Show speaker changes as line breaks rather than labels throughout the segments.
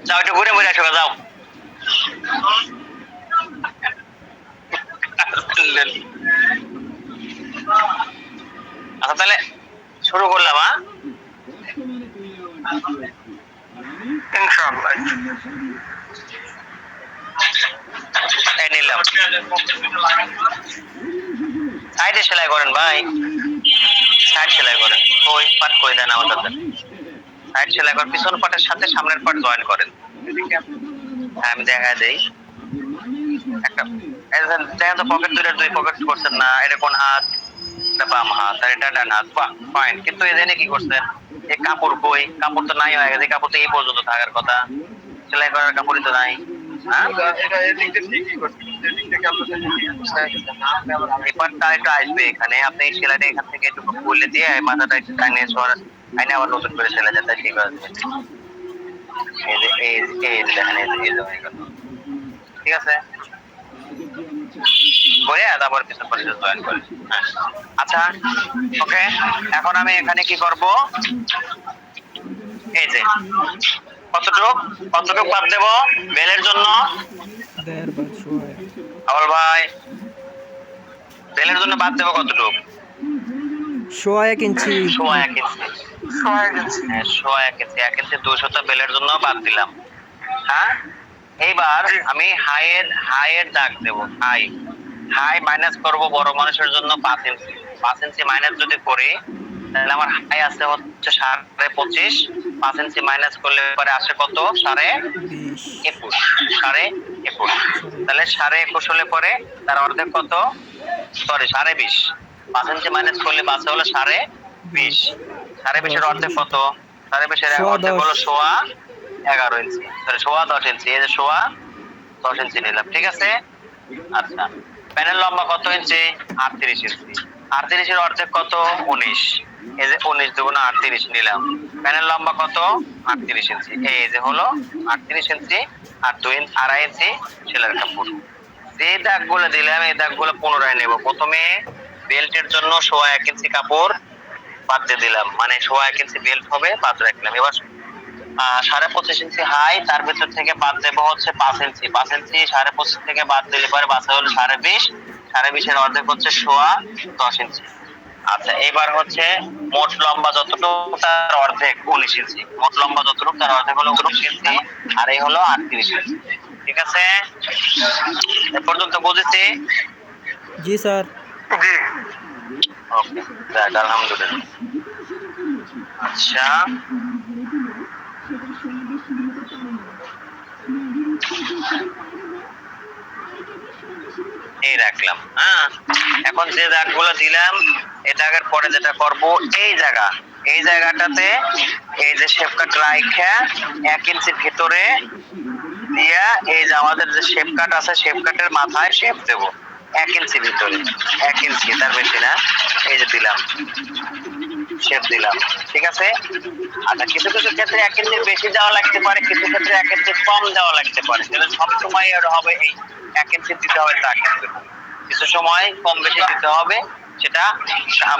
যাও একটু ঘুরে ঘুরে আসো যাও। আচ্ছা তাহলে শুরু করলাম। ইনশাআল্লাহ নিলাম। সাইডে সেলাই করেন ভাই, সাইড সেলাই করেন। ওই পাট করে দেন আমার কাছে। সাইড সেলাই করেন, পিছন পাটের সাথে সামনের পাট জয়েন করেন। হ্যাঁ আমি দেখা দেই একটা। দেখেন তো পকেট দুই পকেট করছেন না, এটা কোন হাত? এটা বাম হাত আর এটা ডান হাত। বাহ ফাইন। কিন্তু এখানে কি করছেন? এই কাপড় কই? কাপড় তো নাই হয়ে গেছে, কাপড় তো এই পর্যন্ত থাকার কথা, সেলাই করার কাপড়ই তো নাই। আসবে এখানে, আপনি সেলাইটা এখান থেকে একটু খুলে দিয়ে মাথাটা একটু টানিয়ে আইনে আবার নতুন করে সেলাই যাতে ঠিক আছে। ঠিক আছে করে তারপর পিছন পাশে জয়েন করে। আচ্ছা ওকে, এখন আমি এখানে কি করব? এই যে কতটুক বাদ দেব বেলের জন্য? আবার ভাই বেলের জন্য বাদ দেব কতটুক?
1 ইঞ্চি।
1 ইঞ্চি। 1 ইঞ্চি 1 ইঞ্চি 200 বেলের জন্য বাদ দিলাম। হ্যাঁ এইবার আমি হাইয়ের দাগ দেব। হাই মাইনাস করব বড় মানুষের জন্য 5 ইঞ্চি। 5 ইঞ্চি মাইনাস যদি করি তাহলে আমার হাই আছে হচ্ছে 25.5। 5 ইঞ্চি মাইনাস করলে পরে আসে কত? 21.5। 21.5 তাহলে 21.5 হলে পরে তার অর্ধেক কত? সরি 20.5। 5 ইঞ্চি মাইনাস করলে বাঁচে হলো 20.5। 20.5 এর অর্ধেক কত? 20.5 এর অর্ধেক হলো 11 ইঞ্চি, সরি 10 ইঞ্চি। এই যে 10 ইঞ্চি নিলাম, ঠিক আছে। আচ্ছা প্যানেল লম্বা কত ইঞ্চি? 38 ইঞ্চি। 38 এর অর্ধেক কত? 19। এই যে 19 দুগুণ 38 নিলাম। প্যানেল লম্বা কত? 38 ইঞ্চি। এই যে হলো 38 ইঞ্চি আর 2.5 ইঞ্চি সেলার কাপড়। যে দাগগুলো দিলাম এই দাগগুলো পুনরায় নেব। প্রথমে বেল্টের জন্য 1.5 ইঞ্চি কাপড় বাদ দিয়ে দিলাম, মানে 1.5 ইঞ্চি বেল্ট হবে বাদ রাখলাম। এবার 25.5 ইঞ্চি হাই, তার ভিতর থেকে বাদ দেবো হচ্ছে 5 ইঞ্চি। 5 ইঞ্চি 25.5 থেকে বাদ দিলে পরে বাঁচা হলো 20.5। 20.5 এর অর্ধেক হচ্ছে 10 ইঞ্চি। আচ্ছা এবার হচ্ছে মোট লম্বা যতটুকু তার অর্ধেক 19 ইঞ্চি। মোট লম্বা যতটুকু তার অর্ধেক হলো 19 ইঞ্চি আর এই হলো 38 ইঞ্চি। ঠিক আছে এ পর্যন্ত বুঝেছি?
জি স্যার।
জি ওকে যাক আলহামদুলিল্লাহ। আচ্ছা এই রাখলাম। হ্যাঁ এখন যে দাগগুলো দিলাম এই দাগের পরে যেটা করব, এই জায়গাটাতে এই যে শেপ কাট রাইখা 1 ইঞ্চি ভিতরে দিয়া এই যে আমাদের যে শেপ কাট আছে শেপ কাটের মাথায় শেপ দেব 1 ইঞ্চি ভিতরে। 1 ইঞ্চি, তার বেশি না। এই যে দিলাম, শেপ দিলাম, ঠিক আছে। আচ্ছা কিছু কিছু ক্ষেত্রে 1 ইঞ্চির বেশি দেওয়া লাগতে পারে, কিছু ক্ষেত্রে 1 ইঞ্চির কম দেওয়া লাগতে পারে। তাহলে সবসময় এর হবে এই 1 ইঞ্চি দিতে হবে তা কিন্তু কিছু সময় কম বেশি দিতে হবে। সেটা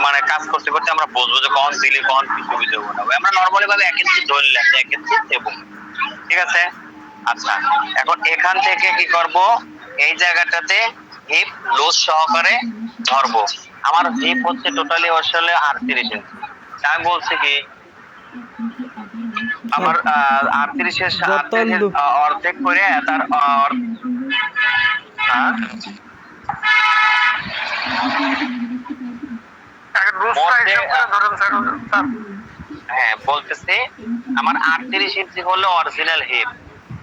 মানে কাজ করতে করতে আমরা বুঝবো যে কখন দিলে কখন কিছু দেবো না। আমরা নর্মালি ভাবে 1 ইঞ্চি ধরলাম, 1 ইঞ্চি দেবো, ঠিক আছে। আচ্ছা এখন এখান থেকে কি করব? এই জায়গাটাতে হিপ লুজ সহকারে ধরবো। আমার হিপ হচ্ছে টোটালি আসলে 38 ইঞ্চি। আমি বলছি কি আমার 38 এর অর্ধেক করে তার হ্যাঁ বলতেছি আমার 38 ইঞ্চি হলো অরিজিনাল হিপ।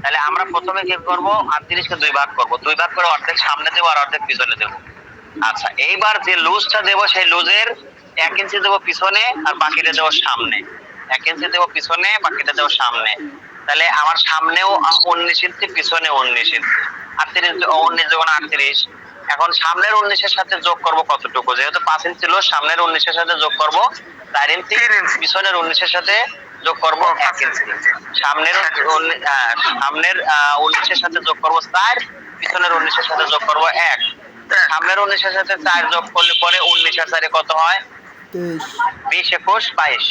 তাহলে আমরা প্রথমে কি করব? 38 কে 2 ভাগ করব, 2 ভাগ করে অর্ধেক সামনে দেব আর অর্ধেক পিছনে দেব। আচ্ছা এইবার যে লুজটা দেব সেই লুজের 1 ইঞ্চি দেব পিছনে আর বাকিটা দেব সামনে। 1 ইঞ্চি দেব পিছনে, বাকিটা দেব সামনে। তাহলে আমার সামনেও 19 ইঞ্চি, পিছনে 19 ইঞ্চি। 19 যখন 38, এখন সামনের 19 এর সাথে যোগ করব কতটুকু? যেহেতু 5 ইঞ্চি ছিল, সামনের 19 এর সাথে যোগ করব 4 ইঞ্চি, পিছনের 19 এর সাথে যোগ করব 1 ইঞ্চি। সামনের 19 এর সাথে যোগ করব 4, পিছনের 19 এর সাথে যোগ করব 1। সামনের 19 এর সাথে 4 যোগ করলে পরে 19 আর 4 কত হয়? 20, 21, 22।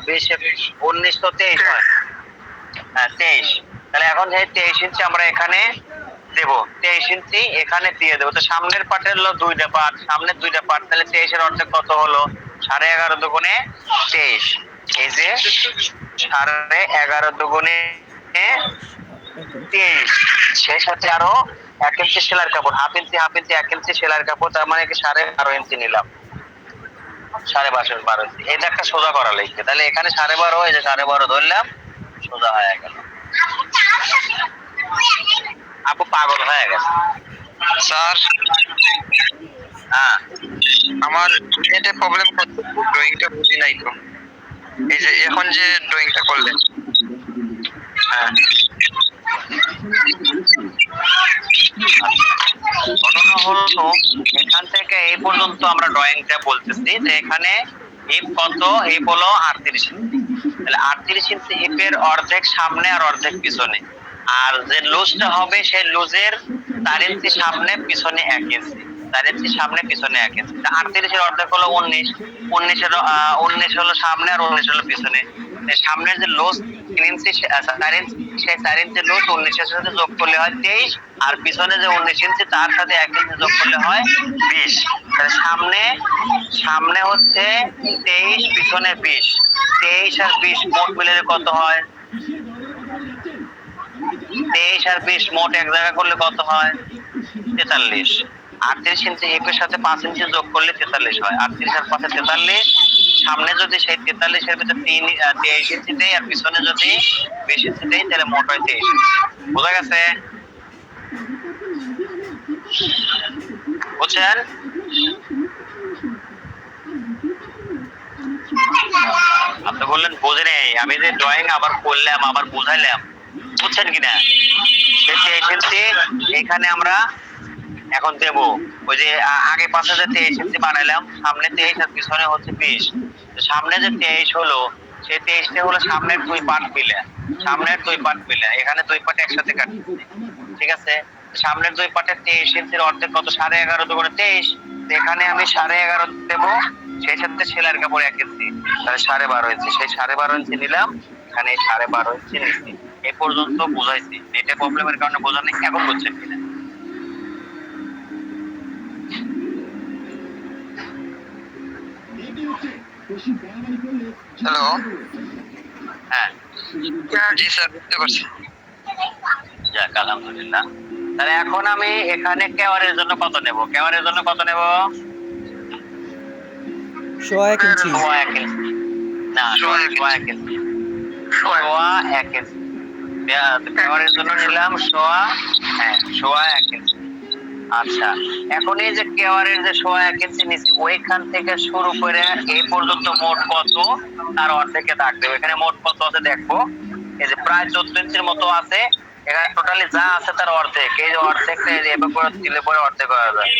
20, 19 তো 23 হয়। হ্যাঁ 23। তাহলে এখন এই 23 ইঞ্চি আমরা এখানে দেব, 23 ইঞ্চি এখানে দিয়ে দেবো। তো সামনের পার্টের হলো 2টা পার্ট, সামনের 2টা পার্ট, তাহলে 23 এর অর্ধেক কত হলো? 11.5 দুগুণে 23। এই যে 11.5 দুগুণে 23, সেই সাথে আরো 1 ইঞ্চি সেলার কাপড়, হাফ ইঞ্চি 1 ইঞ্চি সেলার কাপড়, তার মানে কি 12.5 ইঞ্চি নিলাম। 12.5 ইঞ্চি এটা একটা সোজা করা লাগবে। তাহলে এখানে 12.5, এই যে 12.5 ধরলাম, সোজা হয়ে গেল। আপু পাগল হয়ে গেছে
স্যার
হ্যাঁ।
আমার নেটে প্রবলেম করছে, ড্রয়িংটা বুঝি নাই তো। এই যে এখন যে ড্রয়িংটা করলেন,
হ্যাঁ ঘটনা হলো এখান থেকে এই পর্যন্ত আমরা ড্রয়িংটা বলতেছি যে এখানে হিপ কত? হিপ হলো 38 ইঞ্চি। তাহলে 38 ইঞ্চি হিপের অর্ধেক সামনে আর অর্ধেক পিছনে, আর যে লুজটা হবে সেই লুজের 4 ইঞ্চি সামনে পিছনে 1 ইঞ্চি, 4 ইঞ্চি সামনে পিছনে 1 ইঞ্চি। 38 এর অর্ধেক হলো 19, 19 হলো সামনে আর 19 হলো পিছনে। সামনের যে লুজ 3 ইঞ্চি 4 ইঞ্চি, সেই 4 ইঞ্চি লুজ 19 এর সাথে যোগ করলে হয় 23, আর পিছনে যে 19 ইঞ্চি তার সাথে 1 ইঞ্চি যোগ করলে হয় 20। তাহলে সামনে হচ্ছে 23, পিছনে 20, 23 আর 20 মোট মিলে কত হয়? 23 আর 20 মোট এক জায়গা করলে কত হয়? 43। 38 ইঞ্চি হিপের সাথে 5 ইঞ্চি যোগ করলে 43 হয়। 38 আর 5 43। সামনে যদি সেই 43 এর ভিতরে 23 ইঞ্চি দেই আর পিছনে যদি 20 ইঞ্চি দেই তাহলে মোট হয় 23 ইঞ্চি। বোঝা গেছে? বুঝছেন? আপনি বললেন বোঝে নেই, আমি যে ড্রয়িং আবার করলাম আবার বোঝাইলাম, বুঝছেন কিনা? সেই 23 ইঞ্চি এখানে আমরা এখন দেব। ওই যে আগে পাশে যে 23 ইঞ্চি বানাইলাম, সামনে 23 আর পিছনে হচ্ছে 20। সামনে যে 23 হলো, সেই 23টা হলো সামনের 2 পার্ট মিলে, সামনের 2 পার্ট মিলে, এখানে 2 পার্ট একসাথে কাটতেছি, ঠিক আছে? সামনের 2 পার্টের 23 ইঞ্চির অর্ধেক কত? 11.5 দুগুণে 23। এখানে আমি 11.5 দেব, সেই সাথে সেলার কাপড় 1 ইঞ্চি, তাহলে 12.5 ইঞ্চি। সেই 12.5 ইঞ্চি নিলাম, এখানে 12.5 ইঞ্চি নিচ্ছি। এই পর্যন্ত বুঝাইছি। নেটে প্রবলেমের কারণে বোঝা নেই, এখন বুঝছেন কিনা?
হ্যালো।
হ্যাঁ
জি স্যার, বুঝতে পারছি।
যাক আলহামদুলিল্লাহ। তাহলে এখন আমি এখানে কেওয়ারের জন্য কত নেব? কেওয়ারের জন্য কত নেব?
1 ইঞ্চি।
1 ইঞ্চি না, 1 ইঞ্চি, 1 ইঞ্চি। কেওয়ারের জন্য নিলাম 1 ইঞ্চি। আচ্ছা, এখন এই যে কেওয়ারের যে 1 ইঞ্চি নিচ্ছি, ওইখান থেকে শুরু করে এই পর্যন্ত মোট কত তার অর্ধেকে দাগ দেবো। এখানে মোট কত আছে দেখবো, এই যে প্রায় 14 ইঞ্চির মতো আছে। এখানে টোটালি যা আছে তার অর্ধেক, এই যে অর্ধেকটা এভাবে করে দিলে পরে অর্ধেক হয়ে যায়,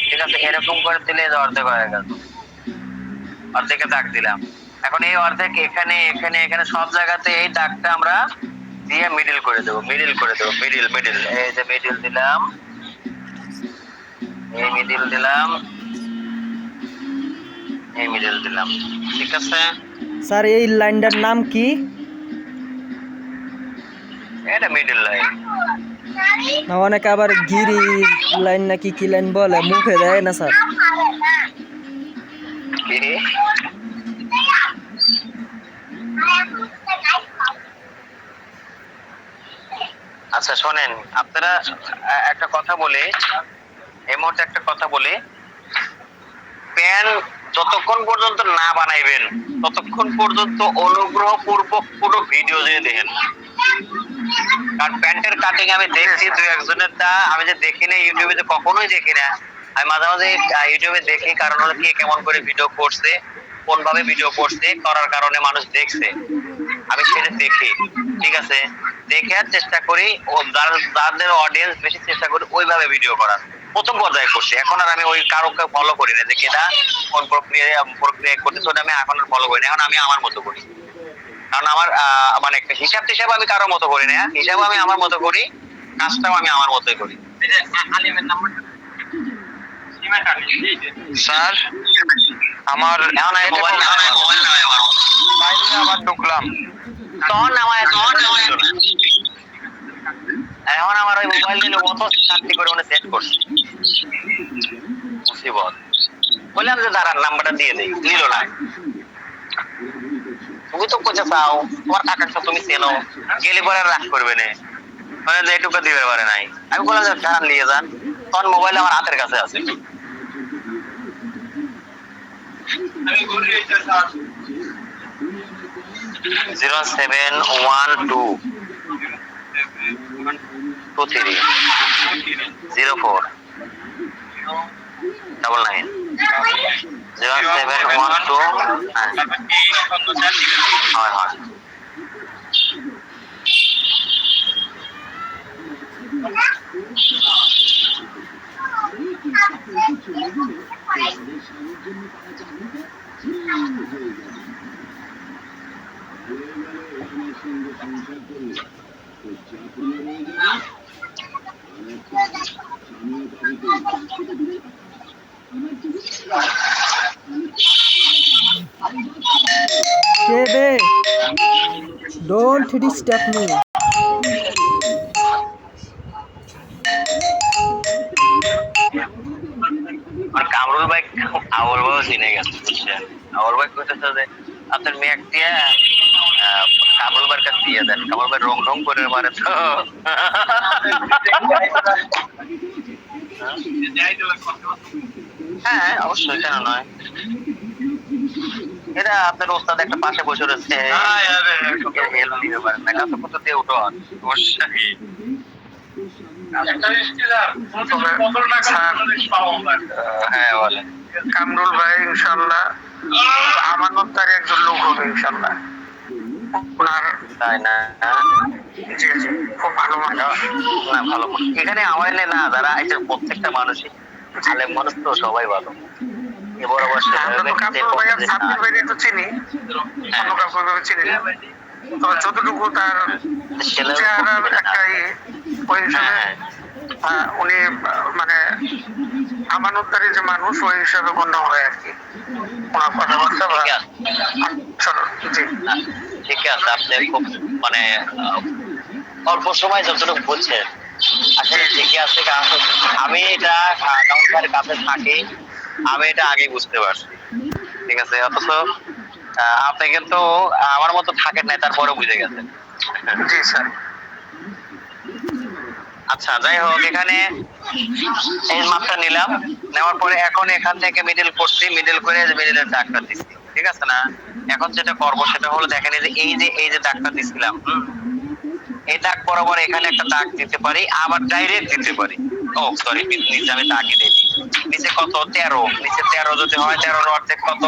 ঠিক আছে? এরকম করে দিলে এই যে অর্ধেক হয়ে গেল, অর্ধেকে দাগ দিলাম। এখন এই অর্ধেক এখানে এখানে এখানে সব জায়গাতে এই দাগটা আমরা দিয়ে মিডল করে দেবো, মিডল করে দেবো, মিডল মিডল, এই যে মিডল দিলাম, এই মিডল দিলাম, এই মিডল দিলাম, ঠিক আছে?
স্যার এই লাইনটার নাম কি?
এটা মিডল লাইন।
না অনেকে আবার গিরি লাইন নাকি কি লাইন বলে, মুখে দেয় না স্যার।
কি রে? আচ্ছা শোনেন, আপনারা একটা কথা বলে, এই মুহূর্তে একটা কথা বলে, প্যান যতক্ষণ পর্যন্ত না বানাইবেন ততক্ষণ পর্যন্ত অনুগ্রহপূর্বক পুরো ভিডিও দিয়ে দেখেন। কারণ প্যান্টের কাটিং আমি দেখছি দুই একজনের, তা আমি যে দেখি না ইউটিউবে, যে কখনোই দেখি না। আমি মাঝে মাঝে ইউটিউবে দেখি, কারণ হলো কে কেমন করে ভিডিও করছে, কোন ভাবে ভিডিও করছে, করার কারণে মানুষ দেখছে, আমি সেটা দেখি, ঠিক আছে? দেখে চেষ্টা করি, ও যাদের অডিয়েন্স বেশি, চেষ্টা করি ওইভাবে ভিডিও করার। প্রথম পর্যায়ে করছি, এখন আর আমি ওই কারোকে ফলো করি না, যে কেটা কোন প্রক্রিয়া করতেছে ওটা আমি এখন আর ফলো করি না। এখন আমি আমার মতো করি, কারণ আমার মানে একটা হিসাব টিসাব আমি কারোর মতো করি না, হিসাব আমি আমার মতো করি, কাজটাও আমি আমার মতোই করি। আলিমের নাম্বার
স্যার আমার
এখন আমি মোবাইল
আবার ঢুকলাম।
তখন আমার আমার ওই মোবাইল নিলে অত চাকরি করে উনি সেট করছে মুসিবত। বললাম যে দাঁড়ান নাম্বারটা দিয়ে দেই, নিল না। তুমি তো কোচে চাও তোমার কাকাকে তুমি চেনো, গেলে পরে রাগ করবে না, মানে যে এটুকু দিবে পারে নাই। আমি বললাম যে দাঁড়ান নিয়ে যান, তখন মোবাইল আমার হাতের কাছে আছে। 071230712 হয় হয়।
কে বে? Don't disturb me.
আর কামরুল ভাই আউল ভাই চিনে গেছে বুঝছেন। আউল ভাই কইতেছে যে আপনার মেয়ে দিয়ে কামরুল ভাইয়ের কাছে দিয়ে দেন, কামরুল ভাই রং রং করে মারে তো। হ্যাঁ অবশ্যই, কেন নয়। এটা আপনার ওস্তাদ একটা পাশে বসে রয়েছে, হেল্প দিতে পারেন না, কাছে কত দিয়ে উঠো অবশ্যই। হ্যাঁ বলেন।
কামরুল ভাই ইনশাআল্লাহ আমানতদার একজন লোক হবে ইনশাআল্লাহ। ওনার
তাই না?
জি জি খুব ভালো মানুষ।
না ভালো এখানে আমার না, যারা এটা প্রত্যেকটা মানুষই আলেম মানুষ তো সবাই ভালো। এবার অবশ্য
কামরুল ভাই আর সাব্বির ভাইকে তো চিনি, অন্য কাউকে চিনি না, তবে যতটুকু তার চেহারার একটা ওই হিসাবে উনি মানে আমানতদারি যে মানুষ ওই হিসাবে গণ্য হয় আর কি, ওনার কথাবার্তা বা চলো জি
ঠিক আছে। আপনি খুব মানে অল্প সময় যতটুকু বলছেন আসলে ঠিকই আছে। আমি এটা কাউন্টারের কাছে থাকি, আমি এটা আগে বুঝতে পারছি, ঠিক আছে। অথচ আপনি কিন্তু আমার মতো থাকেন নাই, তারপরে বুঝে গেছেন।
জি স্যার।
আচ্ছা যাই হোক, এখানে এই মাপটা নিলাম, নেওয়ার পরে এখন এখান থেকে মিডল করছি, মিডল করে মিডলের দাগটা দিচ্ছি, ঠিক আছে না? এখন যেটা করবো সেটা হলো দেখেন এই যে দাগটা দিছিলাম, এই দাগ বরাবর এখানে একটা দাগ দিতে পারি, আবার ডাইরেক্ট দিতে পারি। ও সরি, নিচে আমি দাগই দিই। নিচে কত 13, নিচে 13 যদি হয় 13 অর্ধেক কত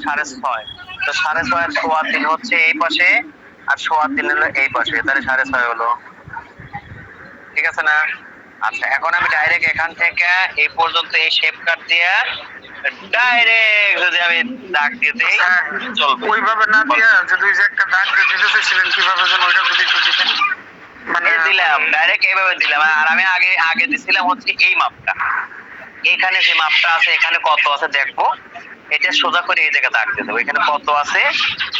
6.5। তো 6.5 এর 3.5 হচ্ছে এই পাশে, আর 3.5 হলো এই পাশে, তাহলে 6.5 হলো, ঠিক আছে না? আচ্ছা এখন আমি ডাইরেক্ট এখান থেকে এই পর্যন্ত এই শেপ কাট দিয়ে ডাইরেক্ট যদি আমি দাগ দিয়ে দেই চলবে।
ওইভাবে না দিয়ে যদি যে একটা দাগ দিয়ে দিতে চাইছিলেন কিভাবে যেন ওইটা যদি একটু দিতেন।
মানে দিলাম ডাইরেক্ট এইভাবে দিলাম, আর আমি আগে দিছিলাম হচ্ছে এই মাপটা, এখানে যে মাপটা আছে এখানে কত আছে দেখবো, এটা সোজা করে এই জায়গা দাগ দিয়ে দেবো, এখানে কত আছে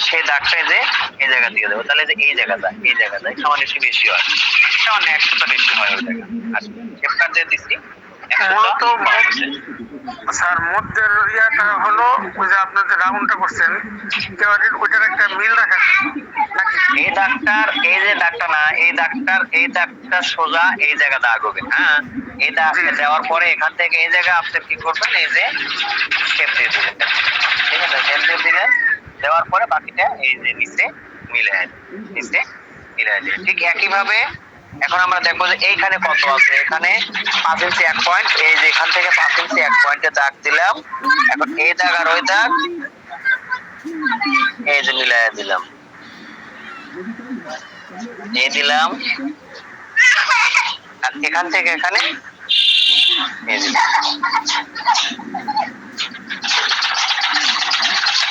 সেই দাগটা যে এই জায়গা দিয়ে দেবো, তাহলে যে এই জায়গা যায় সামান্য একটু বেশি হয়, সামান্য 100টা বেশি হয় ওই জায়গা। আর শেপটা দিয়ে দিচ্ছি
মূলত স্যার মধ্যের ইয়াটা হলো ওই যে আপনি যে রাউন্ডটা করছেন ওইটার একটা মিল রাখা,
এই দাগটার এই যে দাগটা না, এই দাগটা সোজা এই জায়গা দাগ হবে। হ্যাঁ এই দাগটা দেওয়ার পরে এখান থেকে এই জায়গা আপনি কি করবেন, এই যে শেপ দিয়ে দিবেন, ঠিক আছে? শেপ দিয়ে দিলেন, দেওয়ার পরে বাকিটা এই যে নিচে মিলে যাবে। ঠিক একইভাবে এখন আমরা দেখবো যে এইখানে কত আছে, এখানে 5 ইঞ্চি 1 পয়েন্ট, এই যে এখান থেকে 5 ইঞ্চি 1 পয়েন্টে দাগ দিলাম। এখন এই দাগ আর ওই দাগ এই যে মিলাই দিলাম, এই দিলাম, আর এখান থেকে এখানে এই দিলাম,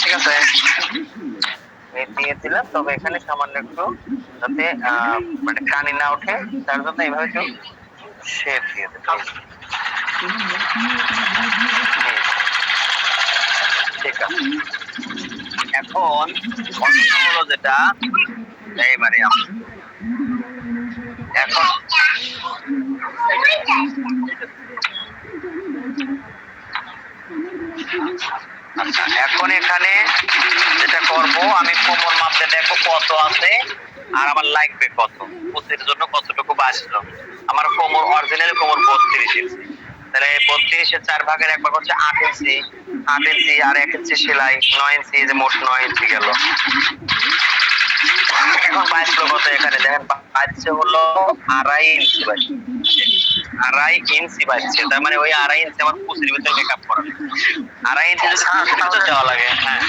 ঠিক আছে? দিয়ে দিলাম, তবে এখানে সামান্য একটু যাতে মানে কানি না ওঠে তার জন্য এইভাবে একটু শেপ দিয়ে দিলাম, ঠিক আছে। এখন কথা হলো যেটা এইবারে এখন কত আছে আর আমার লাগবে কত, কুচির জন্য কতটুকু বাঁচলো। আমার কোমর অরিজিনাল কোমর 32 ইঞ্চি, তাহলে 32-এর 4 ভাগের 1 ভাগ হচ্ছে 8 ইঞ্চি। 8 ইঞ্চি আর 1 ইঞ্চি সেলাই 9 ইঞ্চি, যে মোট 9 ইঞ্চি গেল। এখন বাঁচলো কত, এখানে দেখেন বাঁচছে হলো 2.5 ইঞ্চি বাঁচছে, 2.5 ইঞ্চি বাঁচছে। তার মানে ওই 2.5 ইঞ্চি আমার কুচির ভিতরে মেকআপ করা, 2.5 ইঞ্চি যদি কুচির ভিতরে যাওয়া লাগে। হ্যাঁ,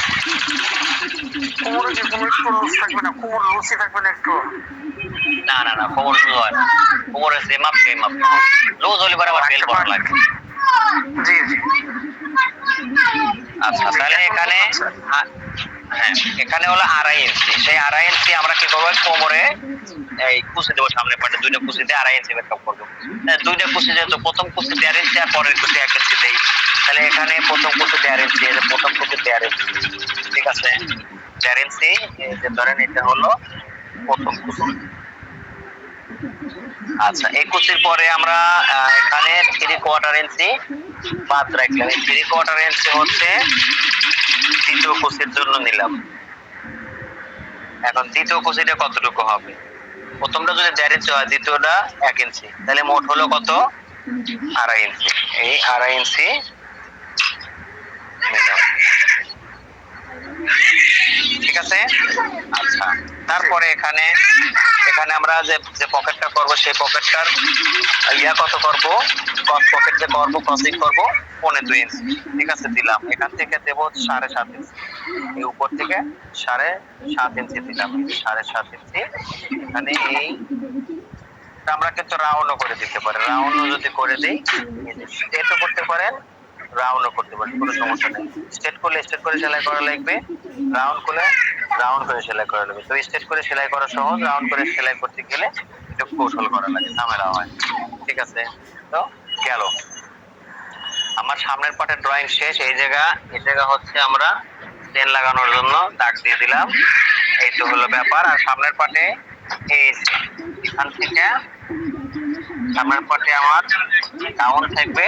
কোমরে কি কোনো একটু লুজ থাকবে না? কোমর লুচি থাকবে না একটু?
না না না, কোমর লুজ হয় না, কোমরের যে মাপ সেই মাপ। লুজ হলে পরে আবার বেল করা লাগে।
জি জি।
আচ্ছা, তাহলে এখানে হ্যাঁ, এখানে হলো 2.5 ইঞ্চি। সেই 2.5 ইঞ্চি আমরা কি করবো, কোমরে এই কুচি দেবো, সামনে পাটে 2টা কুচি দিয়ে 2.5 ইঞ্চি মেকআপ করবো। 2টা কুচি যেহেতু, প্রথম কুচি 1.5 ইঞ্চি আর পরের কুচি 1 ইঞ্চি দেই, তাহলে এখানে প্রথম কুচি 1.5 ইঞ্চি, এই যে প্রথম কুচি 1.5 ইঞ্চি, ঠিক আছে? 1.5 ইঞ্চি, এই যে ধরেন এটা হলো প্রথম কুচি। আচ্ছা, এই কুচির পরে আমরা এখানে 3/4 ইঞ্চি বাদ রাখলাম। এই 3/4 ইঞ্চি হচ্ছে দ্বিতীয় কুচির জন্য নিলাম। এখন দ্বিতীয় কুচিটা কতটুকু হবে, প্রথমটা যদি 1.5 ইঞ্চি হয়, দ্বিতীয়টা 1 ইঞ্চি, তাহলে মোট হলো কত, 2.5 ইঞ্চি। এই 2.5 ইঞ্চি নিলাম, ঠিক আছে? আচ্ছা, তারপরে এখানে আমরা যে পকেটটা করব, সেই পকেটটার কত করব, ক্রস পকেট যে করব, ক্রসিং করব 2.5 ইঞ্চি, ঠিক আছে? দিলাম। এখান থেকে দেব 7.5 ইঞ্চি, এই উপর থেকে 7.5 ইঞ্চি দিলাম, 7.5 ইঞ্চি। এখানে এই আমরা কিন্তু রাউন্ডও করে দিতে পারি, রাউন্ডও যদি করে দেই, স্ট্রেটও করতে পারেন, রাউন্ডও করতে পারেন, কোনো সমস্যা নেই। স্ট্রেট করলে স্ট্রেট করে সেলাই করা লাগবে, রাউন্ড করলে রাউন্ড করে সেলাই করা লাগবে। তো স্ট্রেট করে সেলাই করা সহজ, রাউন্ড করে সেলাই করতে গেলে একটু কৌশল করা লাগে, ঝামেলা হয়, ঠিক আছে? তো গেল আমার সামনের পাটের ড্রয়িং শেষ। এই জায়গা হচ্ছে আমরা চেন লাগানোর জন্য দাগ দিয়ে দিলাম, এই তো হলো ব্যাপার। আর সামনের পাটে এই এখান থেকে সামনের পাটে আমার ডাউন থাকবে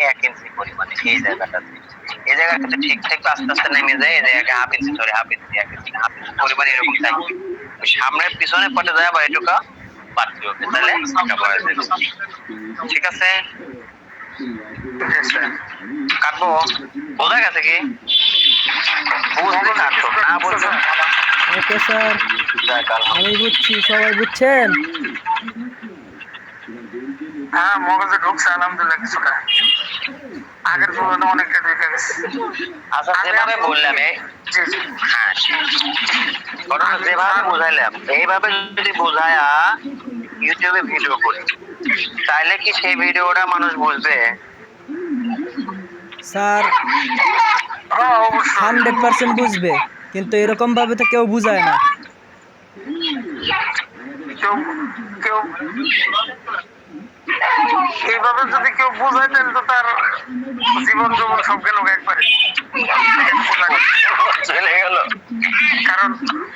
1 ইঞ্চি পরিমাণে, এই জায়গাটাতে। এই জায়গা কিন্তু ঠিক থাকবে, আস্তে আস্তে নেমে যায়, এই জায়গায় হাফ ইঞ্চি 1 ইঞ্চি পরিমাণে এরকম থাকবে। সামনের পিছনের পাটে যায় আবার এটুকু বাড়তে হবে, তাহলে ঠিক আছে? কাটবো, বোঝা গেছে কি? বুঝতে কাটতো না, বুঝতে
ওকে স্যার, আমি বুঝছি, সবাই বুঝছেন?
হ্যাঁ, মগজে ঢুকছে আলহামদুলিল্লাহ কিছুটা, আগের তুলনায় অনেকটা ঢুকে গেছে।
আচ্ছা, যেভাবে বললাম হ্যাঁ, যেভাবে বুঝাইলাম, এইভাবে যদি বোঝায়া ইউটিউবে ভিডিও করি, তাহলে কি সেই ভিডিওটা মানুষ বুঝবে?
স্যার
হ্যাঁ, অবশ্যই
100% বুঝবে, কিন্তু এরকম ভাবে তো কেউ বুঝায় না।
কেউ কেউ এইভাবে যদি কেউ বুঝায়, তাহলে তো তার জীবন জীবন সব গেল একবারে,
চলে গেল।
কারণ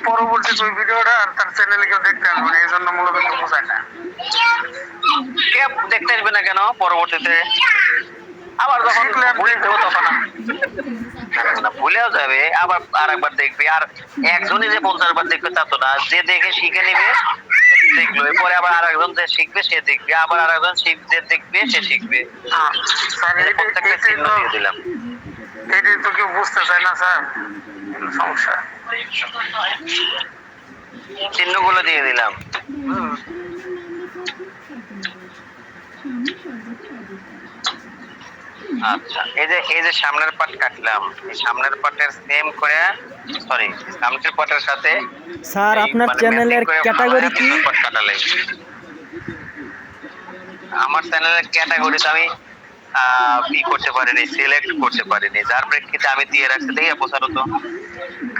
পরবর্তী ওই ভিডিওটা আর তার চ্যানেলে কেউ দেখতে আসবে না, এই জন্য মূলত কেউ বোঝায় না।
কে দেখতে আসবে না কেন পরবর্তীতে? আবার যখন ভুলে যাবো তখন ভুলেও যাবে, আবার আরেকবার দেখবে। আর একজনই যে 50 বার দেখবে তা তো না, যে দেখে শিখে নিবে দেখলো, এরপরে আবার আরেকজন যে শিখবে সে দেখবে, আবার আরেকজন যে দেখবে সে শিখবে।
স্যার
প্রত্যেকটা চিহ্ন দিয়ে দিলাম,
এটাই তো কেউ বুঝতে চায় না স্যার, সমস্যা।
চিহ্নগুলো দিয়ে দিলাম। আচ্ছা, এই যে সামনের পাট কাটলাম, এই সামনের পাটের সেম করে, সরি, সামনের পাটের সাথে
স্যার আপনার চ্যানেলের ক্যাটাগরি কি?
কাটা লাগবে। আমার চ্যানেলের ক্যাটাগরিতে আমি করতে পারিনি, সিলেক্ট করতে পারিনি, যার প্রেক্ষিতে আমি দিয়ে রাখছি, দেখি প্রচারত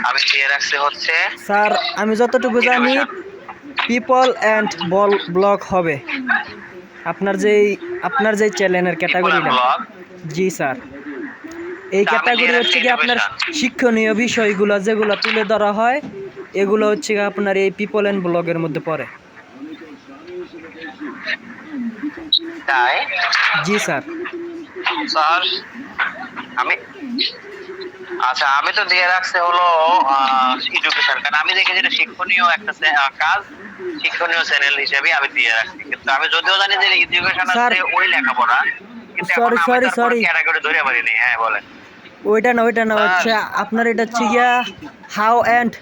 আমি দিয়ে রাখছি হচ্ছে,
স্যার আমি যতটুকু জানি পিপল অ্যান্ড বল ব্লগ হবে আপনার যেই চ্যানেলের ক্যাটাগরিটা। জি স্যার, এই ক্যাটাগরি হচ্ছে কি আপনার শিক্ষণীয় বিষয়গুলো যেগুলো তুলে ধরা হয়, এগুলো হচ্ছে আপনার এই পিপল অ্যান্ড ব্লগের মধ্যে পড়ে।
তাই?
জি স্যার।
স্যার আমি আচ্ছা আমি তো দিয়ে রাখছি হলো এডুকেশন, কারণ আমি দেখি যেটা শিক্ষণীয় একটা কাজ, শিক্ষণীয় চ্যানেল হিসেবে আমি দিয়ে রাখছি। কিন্তু আমি যদিও জানি যে এডুকেশন
স্যার
আছে ওই লেখাপড়া, কিন্তু এখন
সরি
আমি
সরি
তারপর
সরি,
ক্যাটাগরি ধরে পারিনি। হ্যাঁ বলেন
ওইটা না
স্যার।
হচ্ছে আপনার, এটা হচ্ছে গিয়া হাউ অ্যান্ড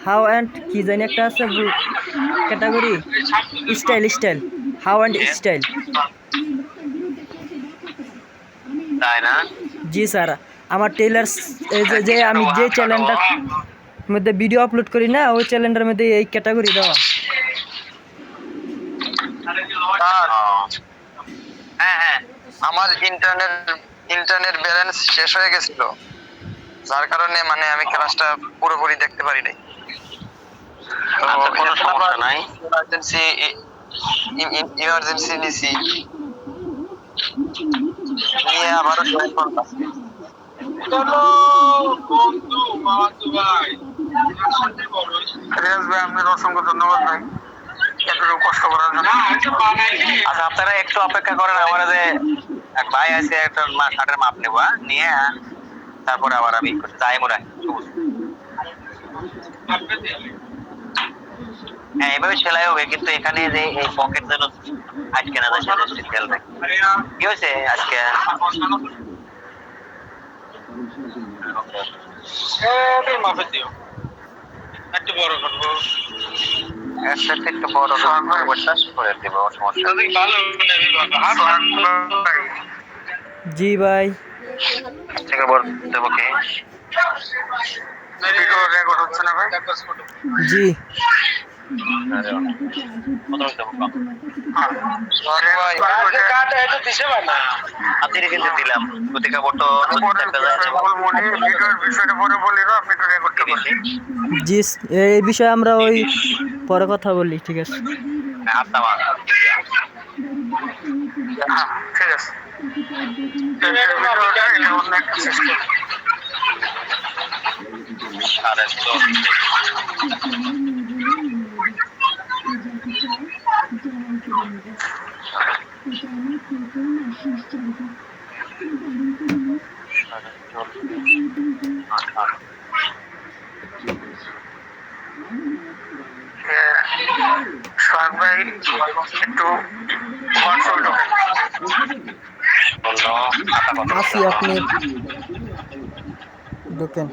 হাউ অ্যান্ড কি জানি একটা আছে category, style how and style.
তাই না?
জি স্যার, আমার টেলার্স যে আমি যে চ্যানেলটার মধ্যে ভিডিও আপলোড করি না, ওই চ্যানেলটার মধ্যে এই ক্যাটাগরি দেওয়া।
স্যার
হ্যাঁ হ্যাঁ
আমার ইন্টারনেট ব্যালেন্স শেষ হয়ে গেছিল, যার কারণে মানে আমি ক্লাসটা পুরোপুরি দেখতে পারি নাই। তো
আচ্ছা, কোনো সমস্যা নাই।
ইমার্জেন্সি নিছি, নিয়ে আবারও জয়েন করলাম।
রিয়াজ ভাই আপনার অসংখ্য ধন্যবাদ ভাই এতটুকু কষ্ট করার জন্য।
আচ্ছা আপনারা একটু অপেক্ষা করেন, আমার যে এক ভাই আছে একটা শার্টের মাপ নেবো, নিয়ে তারপরে আবার আমি যাই মনে হয়। হ্যাঁ এইভাবে সেলাই হবে, কিন্তু এখানে যে এই পকেট যেন আজকে না যায় সেটা খেয়াল রাখি। কি হয়েছে আজকে? একটু বড় করবো, একটু বড় করে দিব, সমস্যা নেই।
জি ভাই।
থেকে বড় দেবো কি?
ভিডিও রেকর্ড হচ্ছে না ভাই?
জি
হাতিরে কিন্তু দিলাম প্রতি কাপড় তো
ভিডিওর বিষয়টা পরে বলি না, আপনি একটু রেকর্ডটা করবেন।
জি, এই বিষয়ে আমরা ওই পরে কথা বলি, ঠিক আছে?
হাতটা মার
হ্যাঁ ঠিক আছে। ভিডিওটা এটা অন্য একটা সিস্টেম।
সাড়ে 14
সোহাগ ভাই একটু হোয়াটসঅ্যাপ ঢোকেন।
আসি, আপনি ঢোকেন।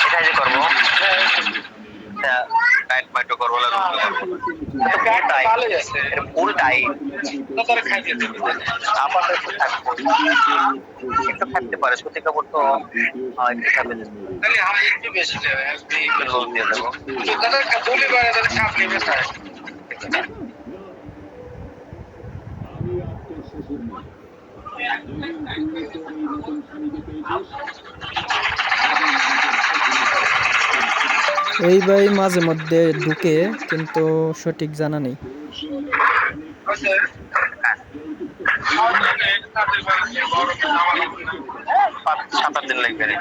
এটা যে করবো টাইট মাইটো করবো, ফুল টাইট আপাতত একটু থাকবো, একটু থাকতে পারে সুতি কাপড় তো একটু থাকবে, একটু বেশি লোন দিয়ে দেবো।
এই ভাই মাঝে মধ্যে ঢুকে, কিন্তু সঠিক জানা নেই।
7-8 দিন লাগবে রে।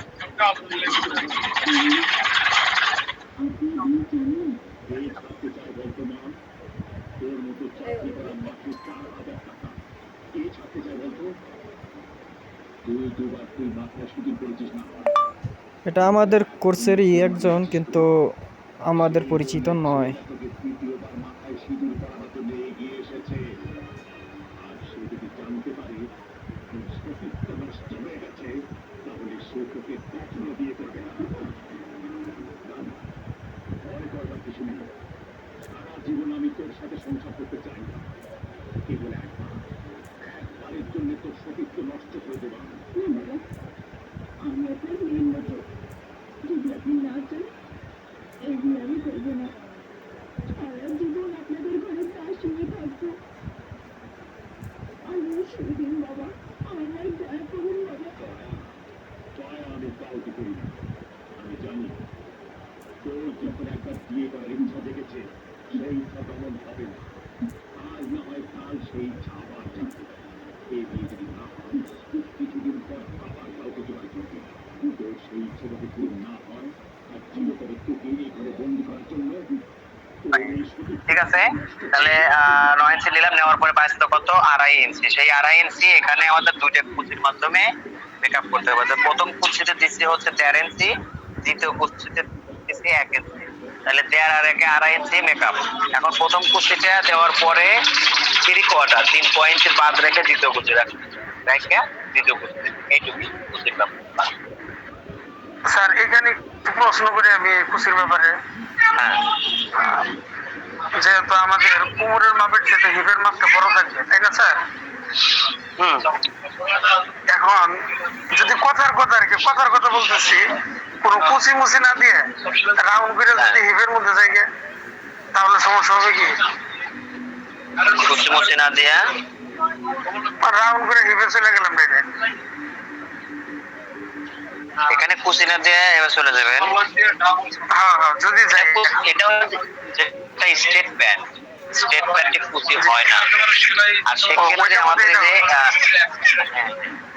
এটা আমাদের কোর্সেরই একজন, কিন্তু আমাদের পরিচিত নয়।
ঠিক আছে, তাহলে 9 ইঞ্চি নিলাম, নেওয়ার পরে পাইছিল কত 2.5 ইঞ্চি। সেই 2.5 ইঞ্চি এখানে আমাদের দুইটা কুচির মাধ্যমে মেকআপ করতে হবে। প্রথম কুচিতে দিচ্ছি হচ্ছে 1.5 ইঞ্চি, দ্বিতীয় কুচিতে দিচ্ছি 1 ইঞ্চি, তাহলে 1.5 আর 1 2.5 ইঞ্চি মেকআপ। এখন প্রথম কুচিটা দেওয়ার পরে 3/4 3 পয়েন্ট বাদ রেখে দ্বিতীয় কুচি রাখছি, রেখে দ্বিতীয় কুচি, এইটুকু কুচির ব্যাপার।
স্যার এখানে একটু প্রশ্ন করি আমি কুচির ব্যাপারে।
হ্যাঁ,
যেহেতু আমাদের কোমরের মাপের চেয়ে হিপের মাপটা বড় থাকবে, তাই না স্যার?
হুম,
এখন যদি কথার কথা বলতেছি, কোনো কুচি মুচি না দিয়ে রাউন্ড করে যদি হিপের মধ্যে যাইগে, তাহলে সমস্যা হবে কি?
কুচি মুচি না দিয়া
রাউন্ড করে হিপে চলে গেলাম ডাইরেক্ট।
এখানে কুচি না দিয়ে এবার চলে যাবেন।
হ্যাঁ হ্যাঁ, যদি যাই
এটা যেটা স্টেট প্যান্টে কুচি হয় না, আর সেক্ষেত্রে আমাদের যে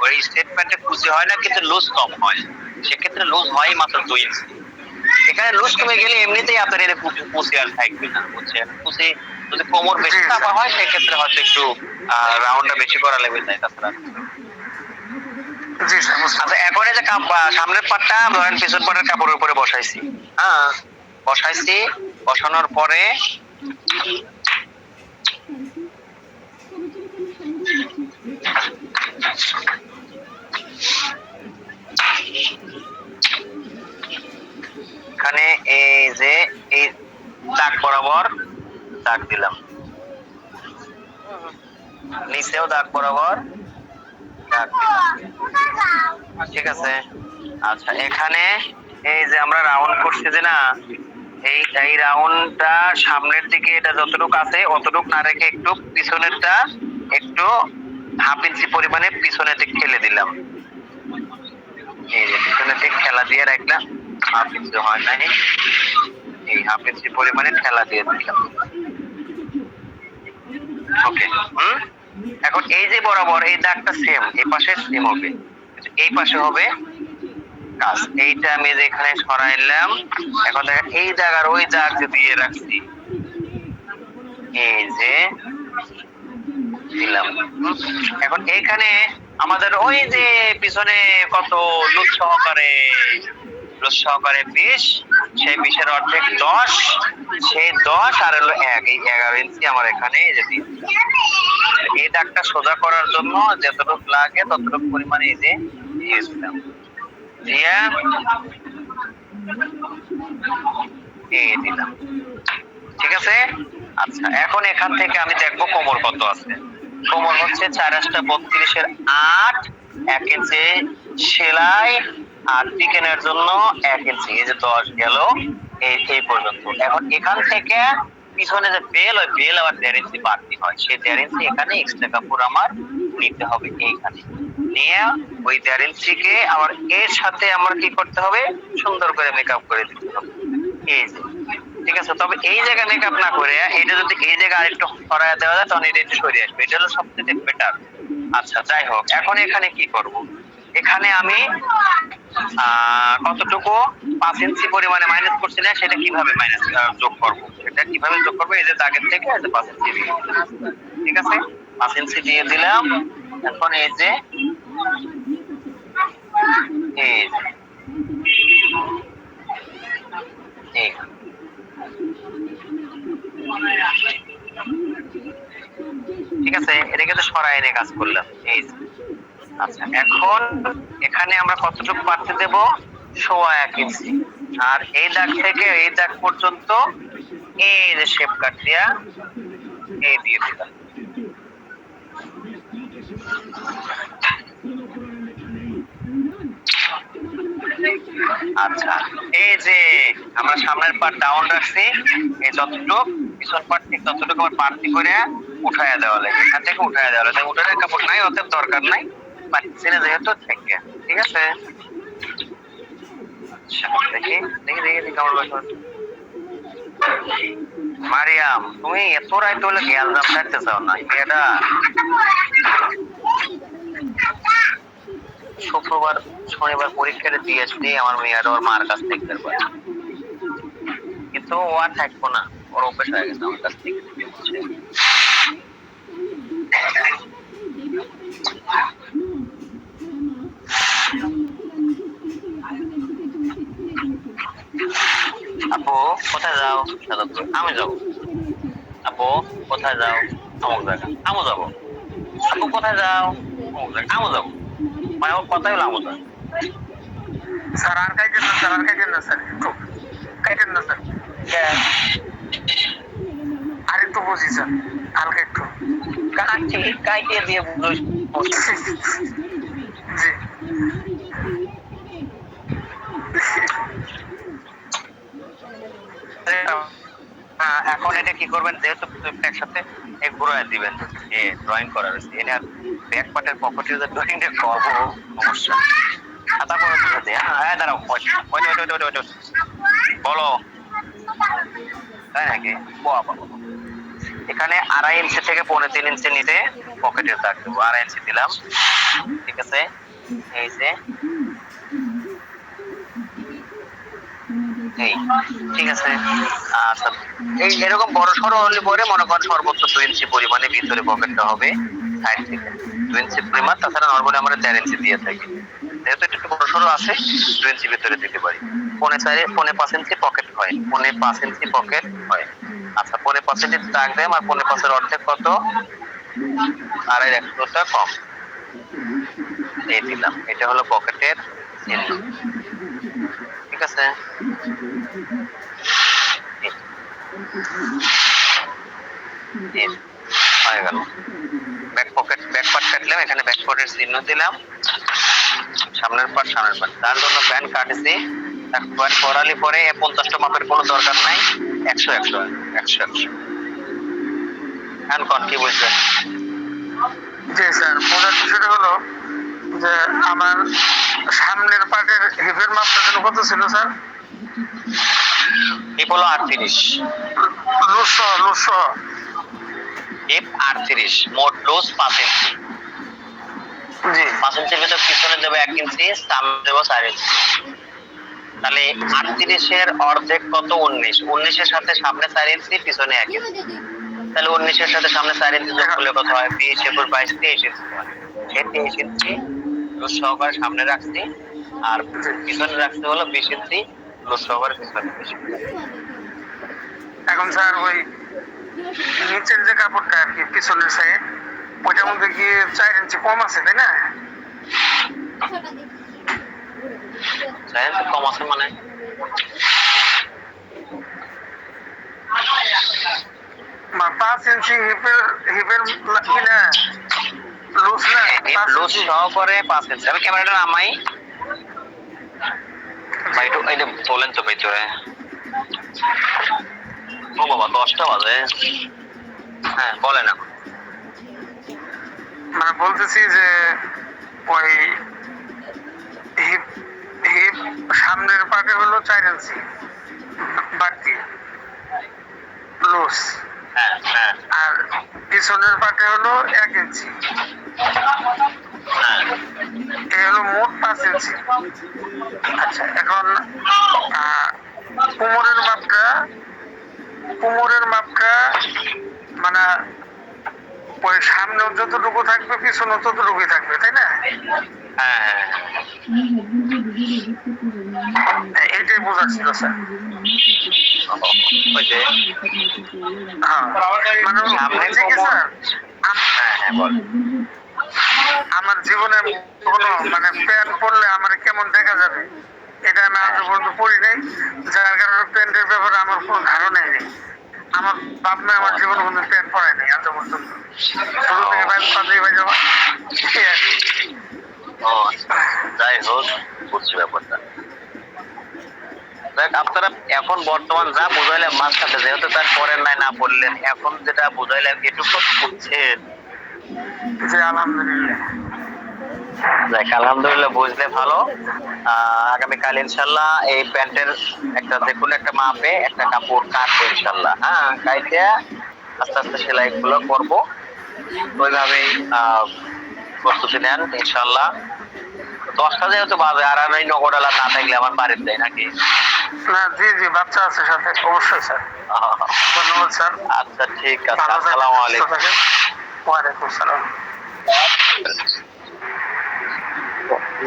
ওই স্টেট প্যান্টে কুচি হয় না, কিন্তু লুজ কম হয়, সেক্ষেত্রে লুজ হয় মাত্র 2 ইঞ্চি। এখানে লুজ কমে গেলে এমনিতেই আপনার এর কুচি আর থাকবে না, বুঝছেন? কুচি যদি কোমর বেশি চাপা হয় সেক্ষেত্রে হয়তো একটু রাউন্ডটা বেশি করা লাগবে, তাই তাছাড়া।
জি স্যার,
আচ্ছা, এখন এই যে সামনের পাটটা ধরেন পিছন পাটের কাপড়ের উপরে বসাইছি, হ্যাঁ বসাইছি, বসানোর পরে এখানে এই যে এই দাগ বরাবর দাগ দিলাম, নিচেও দাগ বরাবর দাগ দিলাম, ঠিক আছে। আচ্ছা, এখানে এই যে আমরা রাউন্ড করছি যে না, এই রাউন্ডটা সামনের দিকে এটা যতটুকু আছে অতটুকু না রেখে একটু পিছনেরটা একটু 1/2 ইঞ্চি পরিমাণে পিছনের দিক ঠেলে দিলাম। এই যে পিছনের দিক ঠেলা দিয়ে রাখলাম, 1/2 ইঞ্চি হয় নাই, এই 1/2 ইঞ্চি পরিমাণে ঠেলা দিয়ে দিলাম। ওকে, এখন এই যে বরাবর এই দাগটা সেম, এই পাশে সেম হবে, এই পাশে হবে কাজ। এইটা আমি এখানে সরাইলাম। এখন দেখেন এই দাগ আর ওই দাগ যে দিয়ে রাখছি, এই যে দিলাম। এখন এখানে আমাদের ওই যে পিছনে কত লুজ সহকারে 20, সেই 20-এর অর্ধেক 10, সেই 10 আর হলো 1, এই 11 ইঞ্চি আমার এখানে এই যে এই দাগটা সোজা করার জন্য যতটুকু লাগে ততটুকু পরিমাণে এই যে দিয়েছিলাম, দিয়ে এই দিলাম, ঠিক আছে। আচ্ছা, এখন এখান থেকে আমি দেখবো কোমর কত আছে। কোমর হচ্ছে 4/32-এর 8, 1 ইঞ্চি সেলাই, আর পিকেনের জন্য 1 ইঞ্চি, এই যে 10 গেল এই পর্যন্ত। এখন এখান থেকে পিছনে যে বেল, ওই বেল আবার 1.5 ইঞ্চি বাড়তি হয়, সেই 1.5 ইঞ্চি এখানে এক্সট্রা কাপড় আমার নিতে হবে, এইখানে নিয়ে ওই 1.5 ইঞ্চিকে আবার এর সাথে আমার কি করতে হবে, সুন্দর করে মেকআপ করে দিতে হবে, এই যে, ঠিক আছে। তবে এই জায়গায় মেকআপ না করে এটা যদি এই জায়গায় আরেকটু সরায় দেওয়া যায় তাহলে এটা একটু সরিয়ে আসবে, এটা হলো সবচেয়ে বেটার। আচ্ছা, যাই হোক, এখন এখানে কি করব, এখানে আমি কতটুকু 5 ইঞ্চি পরিমাণে মাইনাস করছি না, সেটা কিভাবে মাইনাস যোগ করব, সেটা কিভাবে যোগ করব, এই যে দাগের থেকে এই যে 5 ইঞ্চি দিয়ে দিলাম, ঠিক আছে, 5 ইঞ্চি দিয়ে দিলাম। এখন এই যে এই ঠিক আছে, এটা কিন্তু সরাই এনে কাজ করলাম, এই যে। আচ্ছা, এখন এখানে আমরা কতটুকু বাড়তে দেব, 1.25 ইঞ্চি, আর এই দাগ থেকে এই দাগ পর্যন্ত এই যে শেপ কাট দিয়া এই দিয়ে দিলাম। আচ্ছা, এই যে আমরা সামনের পার্ট ডাউন রাখছি, এই যতটুকু পিছন পার্ট ঠিক ততটুকু আমার পার্টি করে উঠায়া দেওয়া লাগে, এখান থেকে উঠায়া দেওয়া লাগে, উঠানোর কাপড় নাই, অতএব দরকার নাই, পাচ্ছি না যেহেতু থেকে, ঠিক আছে। আচ্ছা, দেখি আমার মারিয়াম, তুমি এত রাইতে হলে গ্যালজাম ছাড়তে চাও না? এটা শুক্রবার শনিবার পরীক্ষাটা দিয়ে আসলে আমার মেয়েটা ওর মার কাছ থেকে বের করে। কিন্তু ও আর থাকবো না, ওর অভ্যাস হয়ে গেছে আমার কাছ থেকে নিতে, বুঝছে? আপু কোথায় যাও? সাদাপুর। আমি যাবো। আপু কোথায় যাও? আমুক জায়গা। আমু যাবো। আপু কোথায় যাও? আমুক জায়গা। আমু যাবো। মানে ওর কথাই হলো আমু যাবো।
স্যার আর কাইটেন না স্যার, আর কাইটেন না স্যার, একটু কাইটেন না স্যার, আর একটু বুঝি স্যার, হালকা একটু।
কাটি কাটিয়ে দিয়ে
জি
এখন এটা কি করবেন, যেহেতু একসাথে এক ঘুরায় দিবেন, ড্রয়িং করার আছে এটা ব্যাক পার্টের পকেটে যে ড্রয়িংটা করবো সমস্যা। তারপরে বুঝে দেয়। হ্যাঁ দাঁড়াও, বলো। তাই নাকি? বাবা, এখানে 2.5 ইঞ্চি থেকে 3.25 ইঞ্চি নিতে পকেটের দাগ দেবো। 2.5 ইঞ্চি দিলাম, ঠিক আছে? এই যে এই, ঠিক আছে। আচ্ছা, এই এরকম বড় সড়ো হলে পরে মনে করেন সর্বোচ্চ 2 ইঞ্চি পরিমাণে ভিতরে পকেটটা হবে সাইড থেকে 2 ইঞ্চি পরিমাণ। তাছাড়া নর্মালি আমরা 4 ইঞ্চি দিয়ে থাকি, যেহেতু একটু বড় সড়ো আছে 2 ইঞ্চি ভিতরে দিতে পারি। 4.5 ইঞ্চি পকেট হয়, 4.5 ইঞ্চি পকেট হয়। আচ্ছা, 4.5 ইঞ্চি দাগ দেন, আর 4.5 অর্ধেক কত? 2.5 একশোটা কম এই দিলাম। এটা হলো পকেটের চিহ্ন, ঠিক আছে? হয়ে গেল। ব্যাক পার্ট কাটলাম, এখানে ব্যাক পকেটের চিহ্ন দিলাম, সামনের পার্ট। তার জন্য প্যান্ট কাটছি। প্যান্ট করালি পরে 50টা মাপের কোনো দরকার নাই, 100 এখন কোন কি বুঝলেন?
জি স্যার, বোঝার বিষয়টা হলো যে আমার সামনের পার্টের হিপের মাপটা যেন কত ছিল স্যার?
হিপ হলো 38,
লুজ সহ
হিপ 38, মোট লুজ 5 ইঞ্চি।
জি
5 ইঞ্চির ভিতর পিছনে দেবো 1 ইঞ্চি, সামনে দেবো 4 ইঞ্চি। তাহলে 38-এর অর্ধেক কত? 19। 19-এর সাথে সামনে 4 ইঞ্চি, পিছনে 1 ইঞ্চি। তাহলে 19-এর সাথে সামনে 4 ইঞ্চি যোগ করলে কত হয়? 20 × 22 23 ইঞ্চি হয়। এই 23 ইঞ্চি লুজ সহকারে সামনে রাখছি, আর পিছনে রাখতে হলো 20 ইঞ্চি লুজ সহকারে পিছনে।
এখন স্যার ওই নিচের যে কাপড়টা আর কি পিছনের সাইড, ওইটার মধ্যে কি 4 ইঞ্চি কম আছে, তাই না?
4 ইঞ্চি কম আছে মানে?
মা 5 ইঞ্চি হিপের কি না লুজ না?
লুজ সহকারে 5 ইঞ্চি। আমি ক্যামেরাটা নামাই ভাই, একটু এই যে বলেন তো ভিতরে। ও বাবা, 10টা বাজে। হ্যাঁ বলেন। এখন
মানে বলতেছি যে ওই হিপ হিপ সামনের পার্টে হলো 4 ইঞ্চি বাড়তি লুজ,
হ্যাঁ হ্যাঁ
আর পিছনের পার্টে হলো 1 ইঞ্চি।
হ্যাঁ,
এই হলো মোট 5 ইঞ্চি। আচ্ছা, এখন কোমরের মাপটা মানে ওই সামনে যতটুকু থাকবে পিছনে ততটুকুই থাকবে, তাই না?
হ্যাঁ হ্যাঁ
এইটাই বোঝাচ্ছিল স্যার।
ওই যে
হ্যাঁ, মানে
সামনে
বলছি কি স্যার,
হ্যাঁ হ্যাঁ বল।
আমার জীবনে কোনো মানে প্যান্ট পরলে আমার কেমন দেখা যাবে এটা আমি আজ পর্যন্ত পড়ি নাই, যার কারণে প্যান্টের ব্যাপারে আমার কোনো ধারণাই নেই। আমার বাপ মা আমার জীবনে কোনো প্যান্ট পরায় নাই আজ পর্যন্ত, ছোট থেকে পাঞ্জাবি পায়জামা এই আর কি।
ও যাই হোক, বুঝছি ব্যাপারটা। দেখ, আপনারা এখন বর্তমান যা বুঝাইলেন মাঝখানে, যেহেতু তার পরের নাই না বললেন, এখন যেটা বুঝাইলেন এটুকু বুঝছেন।
জি আলহামদুলিল্লাহ।
যাক আলহামদুলিল্লাহ, বুঝলে ভালো। আগামীকাল ইনশাল্লাহ এই প্যান্টের একটা দেখুন একটা মাপে একটা কাপড় কাটবো ইনশাল্লাহ। হ্যাঁ, কাইতে আস্তে আস্তে সেলাই গুলো করবো, ওইভাবেই প্রস্তুতি নেন ইনশাল্লাহ। 10টা যেহেতু বাজে, আর আমি নগদ আলা না থাকলে আমার বাড়িতে যাই নাকি?
না, জি জি, বাচ্চা আছে সাথে, অবশ্যই স্যার। ধন্যবাদ স্যার।
আচ্ছা ঠিক আছে,
ভালো থাকবেন,
আসসালামু
সুস্থ
আলাইকুম।
থাকেন। ওয়ালাইকুম আসসালাম।